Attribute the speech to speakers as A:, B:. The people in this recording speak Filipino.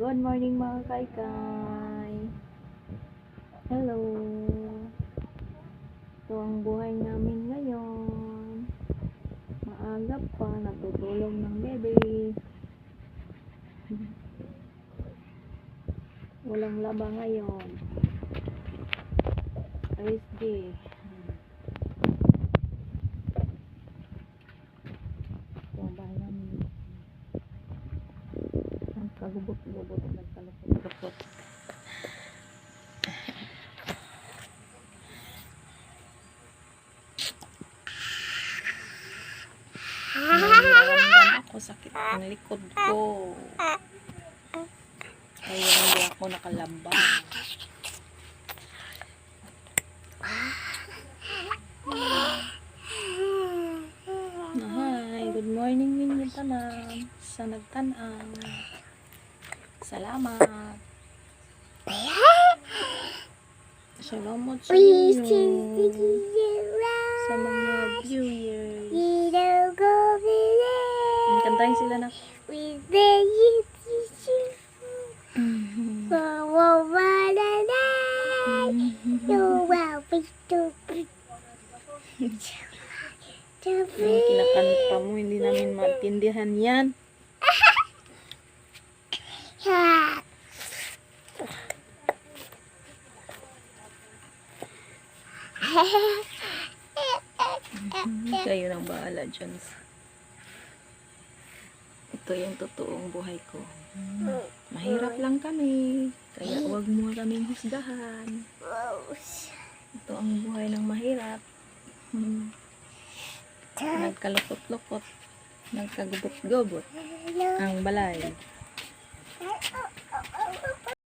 A: Good morning mga kaykay. Hello. Ito ang buhay namin ngayon. Maaga pa, natutulog ng bebe. Walang laba ngayon. Thursday. Ito ang bahay namin. Nagkagubot-gubot, nagkalupot-lupot. Nararamdaman ako, sakit ang likod ko. Kaya hindi ako nakalamba. Hi, good morning ninyo tanan sa nagtanaw. Salamat. Salamat sa inyo. Sa mga viewers. Kantahin sila na. Yung kinakanta mo, hindi namin maintindihan yan. Kayo nang bahala dyan. Ito yung totoong buhay ko. Mahirap lang kami. Kaya huwag mo kaming husgahan. Ito ang buhay ng mahirap. Nagkalukot-lukot. Nagkagubot-gubot ang balay.